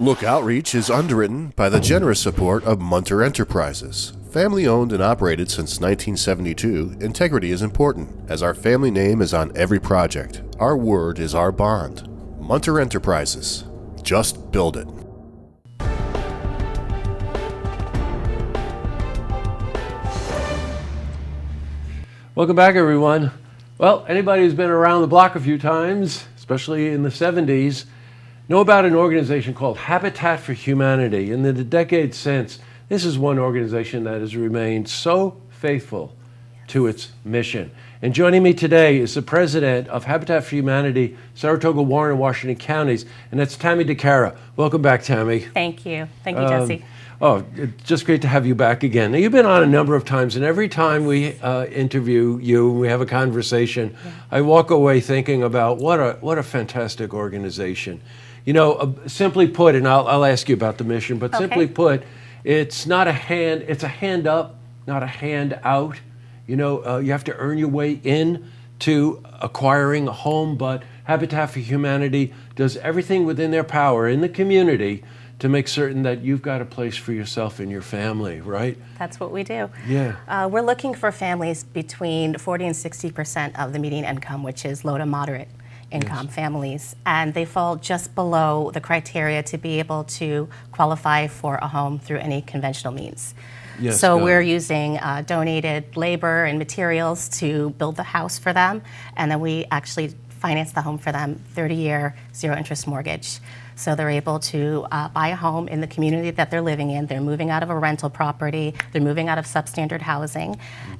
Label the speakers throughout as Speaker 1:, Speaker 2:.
Speaker 1: Look Outreach is underwritten by the generous support of Munter Enterprises. Family owned and operated since 1972, integrity is important, as our family name is on every project. Our word is our bond. Munter Enterprises. Just build it.
Speaker 2: Welcome back, everyone. Well, anybody who's been around the block a few times, especially in the 70s, know about an organization called Habitat for Humanity. And in the decades since, this is one organization that has remained so faithful to its mission. And joining me today is the president of Habitat for Humanity, Saratoga, Warren, and Washington counties, and that's Tammy DiCara. Welcome back, Tammy.
Speaker 3: Thank you. Thank you, Jesse.
Speaker 2: Oh, it's just great to have you back again. Now, you've been on a number of times, and every time we interview you, we have a conversation, I walk away thinking about what a fantastic organization. You know, simply put, and I'll ask you about the mission, but simply put, it's not a hand, it's a hand up, not a hand out. You know, you have to earn your way in to acquiring a home, but Habitat for Humanity does everything within their power in the community to make certain that you've got a place for yourself and your family, right?
Speaker 3: That's what we do.
Speaker 2: Yeah.
Speaker 3: We're looking for families between 40 and 60% of the median income, which is low to moderate income families, and they fall just below the criteria to be able to qualify for a home through any conventional means.
Speaker 2: Yes,
Speaker 3: so we're using donated labor and materials to build the house for them, and then we actually finance the home for them, 30-year, zero-interest mortgage. So they're able to buy a home in the community that they're living in. They're moving out of a rental property. They're moving out of substandard housing,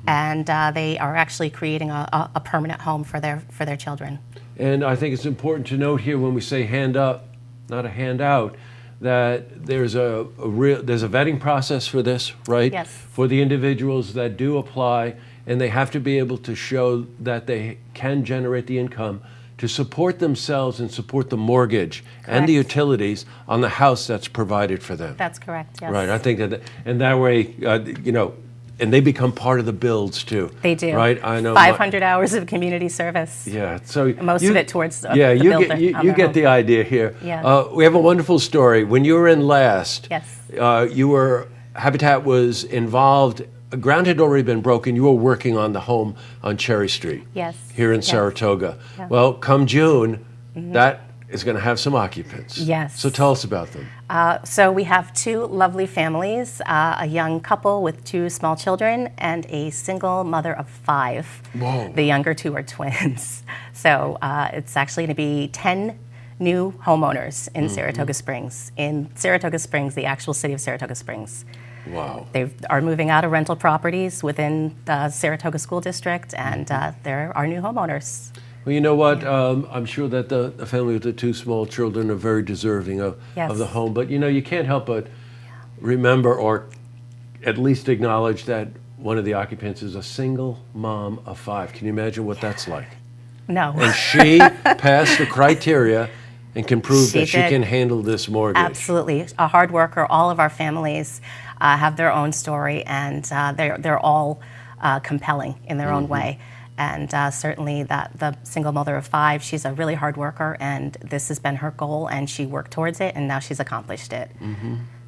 Speaker 3: and they are actually creating a permanent home for their children.
Speaker 2: And I think it's important to note here when we say hand up, not a hand out, that there's a vetting process for this, right?
Speaker 3: Yes.
Speaker 2: For the individuals that do apply, and they have to be able to show that they can generate the income to support themselves and support the mortgage and the utilities on the house that's provided for them.
Speaker 3: That's correct, yes.
Speaker 2: Right, I think that, and that way, you know, and they become part of the builds too.
Speaker 3: They do.
Speaker 2: Right, I know.
Speaker 3: 500 hours of community service.
Speaker 2: Yeah, so
Speaker 3: most of it towards the
Speaker 2: you
Speaker 3: builder.
Speaker 2: You get the idea here.
Speaker 3: Yeah.
Speaker 2: We have a wonderful story. When you were in last,
Speaker 3: yes.
Speaker 2: Habitat was involved. Ground had already been broken. You were working on the home on Cherry Street.
Speaker 3: Yes.
Speaker 2: Here in Saratoga.
Speaker 3: Yeah.
Speaker 2: Well, come June, that is going to have some occupants.
Speaker 3: Yes.
Speaker 2: So tell us about them.
Speaker 3: So we have two lovely families, a young couple with two small children and a single mother of 5.
Speaker 2: Whoa.
Speaker 3: The younger two are twins. So it's actually going to be 10 new homeowners in Saratoga Springs. In Saratoga Springs, the actual city of Saratoga Springs.
Speaker 2: Wow.
Speaker 3: They are moving out of rental properties within the Saratoga School District, and they're our new homeowners.
Speaker 2: Well, you know what? I'm sure that the family with the two small children are very deserving of the home. But, you know, you can't help but remember or at least acknowledge that one of the occupants is a single mom of 5. Can you imagine what that's like?
Speaker 3: No.
Speaker 2: And she passed the criteria and can prove that she can handle this mortgage.
Speaker 3: Absolutely. A hard worker. All of our families have their own story, and they're all compelling in their own way. And certainly the single mother of 5, she's a really hard worker, and this has been her goal, and she worked towards it, and now she's accomplished it.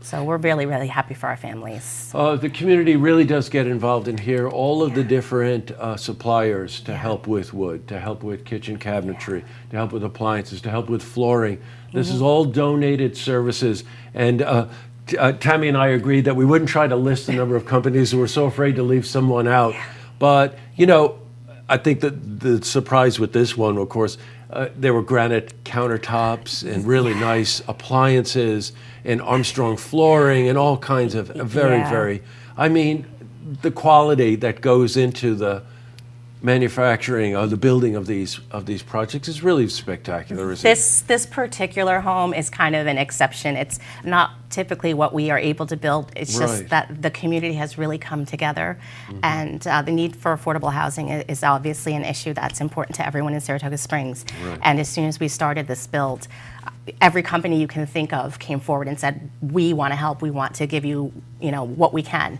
Speaker 3: So we're really, really happy for our families.
Speaker 2: The community really does get involved in here. All of the different suppliers to help with wood, to help with kitchen cabinetry, to help with appliances, to help with flooring. This is all donated services. And Tammy and I agreed that we wouldn't try to list the number of companies who were so afraid to leave someone out. But, you know, I think that the surprise with this one, of course, there were granite countertops and really nice appliances and Armstrong flooring and all kinds of very, I mean, the quality that goes into the manufacturing or the building of these projects is really spectacular, isn't it?
Speaker 3: This particular home is kind of an exception. It's not typically what we are able to build. It's just that the community has really come together, and the need for affordable housing is obviously an issue that's important to everyone in Saratoga Springs. And as soon as we started this build, every company you can think of came forward and said, we want to help, we want to give you, what we can.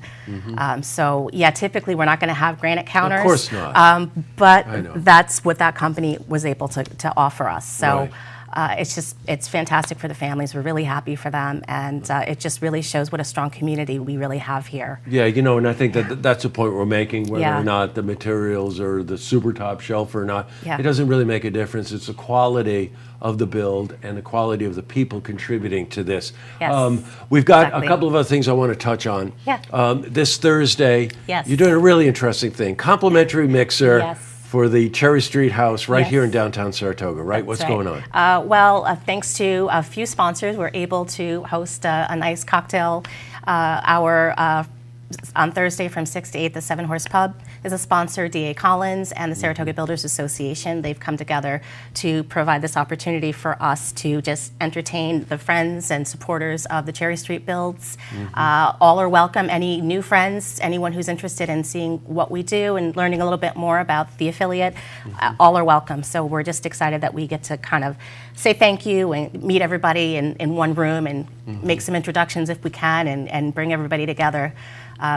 Speaker 3: So yeah, typically we're not going to have granite counters.
Speaker 2: Of course not.
Speaker 3: But that's what that company was able to offer us. So it's fantastic for the families. We're really happy for them, and it just really shows what a strong community we really have here.
Speaker 2: Yeah, and I think that's the point we're making, whether
Speaker 3: Yeah.
Speaker 2: or not the materials are the super top shelf or not.
Speaker 3: Yeah.
Speaker 2: It doesn't really make a difference. It's the quality of the build and the quality of the people contributing to this.
Speaker 3: Yes,
Speaker 2: We've got
Speaker 3: exactly.
Speaker 2: a couple of other things I want to touch on.
Speaker 3: Yeah.
Speaker 2: This Thursday,
Speaker 3: Yes.
Speaker 2: you're doing a really interesting thing. Complimentary mixer
Speaker 3: Yes.
Speaker 2: for the Cherry Street House right
Speaker 3: Yes.
Speaker 2: here in downtown Saratoga, right? What's
Speaker 3: That's
Speaker 2: going
Speaker 3: right.
Speaker 2: on?
Speaker 3: Well, thanks to a few sponsors, we're able to host a nice cocktail hour on Thursday from 6 to 8. The Seven Horse Pub is a sponsor, D.A. Collins and the Saratoga Builders Association. They've come together to provide this opportunity for us to just entertain the friends and supporters of the Cherry Street builds. All are welcome. Any new friends, anyone who's interested in seeing what we do and learning a little bit more about the affiliate, all are welcome. So we're just excited that we get to kind of say thank you and meet everybody in one room and make some introductions if we can and bring everybody together.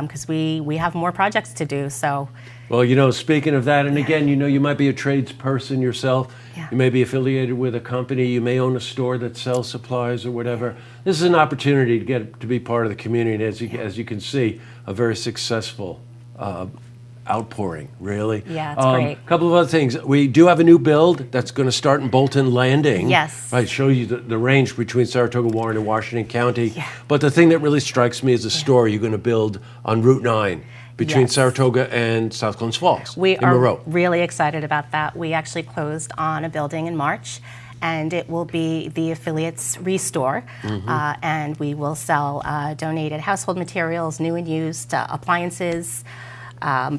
Speaker 3: Because we have more projects to do. So,
Speaker 2: Well, speaking of that, and again, you might be a tradesperson yourself.
Speaker 3: Yeah.
Speaker 2: You may be affiliated with a company. You may own a store that sells supplies or whatever. This is an opportunity to get to be part of the community. As you can see, a very successful outpouring, really.
Speaker 3: Yeah, it's great.
Speaker 2: A couple of other things. We do have a new build that's going to start in Bolton Landing.
Speaker 3: Yes.
Speaker 2: Right, show you the range between Saratoga, Warren, and Washington County.
Speaker 3: Yeah.
Speaker 2: But the thing that really strikes me is the store you're going to build on Route 9 between
Speaker 3: Yes.
Speaker 2: Saratoga and South Glens Falls
Speaker 3: we
Speaker 2: in
Speaker 3: are
Speaker 2: Moreau.
Speaker 3: really excited about that. We actually closed on a building in March, and it will be the affiliate's restore. And we will sell donated household materials, new and used appliances,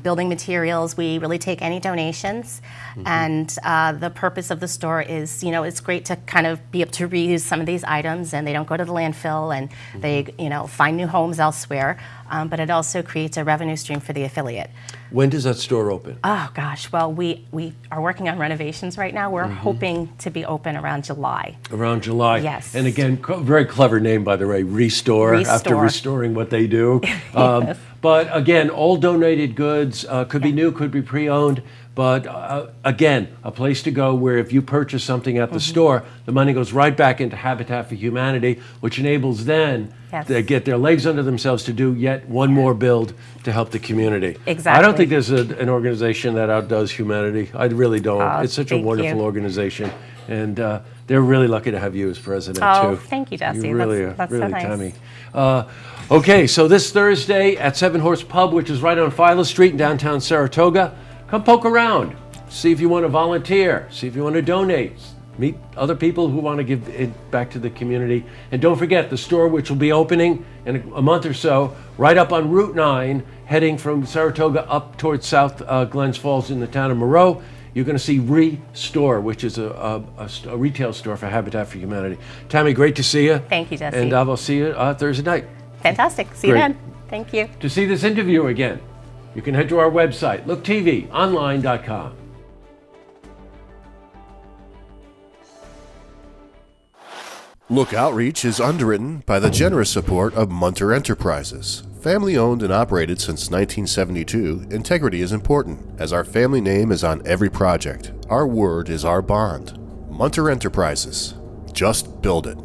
Speaker 3: building materials. We really take any donations. And the purpose of the store is, it's great to kind of be able to reuse some of these items and they don't go to the landfill and they, find new homes elsewhere. But it also creates a revenue stream for the affiliate.
Speaker 2: When does that store open?
Speaker 3: Oh gosh, well we are working on renovations right now. We're hoping to be open around July.
Speaker 2: Around July.
Speaker 3: Yes.
Speaker 2: And again, very clever name, by the way, Restore, after
Speaker 3: Restore.
Speaker 2: restoring what they do.
Speaker 3: Yes.
Speaker 2: But again, all donated goods, could be new, could be pre-owned. But again, a place to go where if you purchase something at the store, the money goes right back into Habitat for Humanity, which enables then
Speaker 3: Yes.
Speaker 2: to get their legs under themselves to do yet one more build to help the community.
Speaker 3: Exactly.
Speaker 2: I don't think there's an organization that outdoes humanity. I really don't.
Speaker 3: Oh,
Speaker 2: It's such a
Speaker 3: thank
Speaker 2: wonderful
Speaker 3: you.
Speaker 2: organization. And they're really lucky to have you as president,
Speaker 3: Oh,
Speaker 2: too.
Speaker 3: thank you, Jesse.
Speaker 2: You really
Speaker 3: That's
Speaker 2: are,
Speaker 3: so
Speaker 2: really,
Speaker 3: nice.
Speaker 2: Tammy. Okay, so this Thursday at Seven Horse Pub, which is right on Philo Street in downtown Saratoga, come poke around. See if you want to volunteer. See if you want to donate. Meet other people who want to give it back to the community. And don't forget the store, which will be opening in a month or so, right up on Route 9, heading from Saratoga up towards South Glens Falls in the town of Moreau. You're going to see Restore, which is a retail store for Habitat for Humanity. Tammy, great to see you.
Speaker 3: Thank you, Jesse.
Speaker 2: And I will see you Thursday night.
Speaker 3: Fantastic. See you
Speaker 2: Great.
Speaker 3: then. Thank you.
Speaker 2: To see this interview again, you can head to our website, looktvonline.com.
Speaker 1: Look Outreach is underwritten by the generous support of Munter Enterprises. Family owned and operated since 1972, integrity is important, as our family name is on every project. Our word is our bond. Munter Enterprises. Just build it.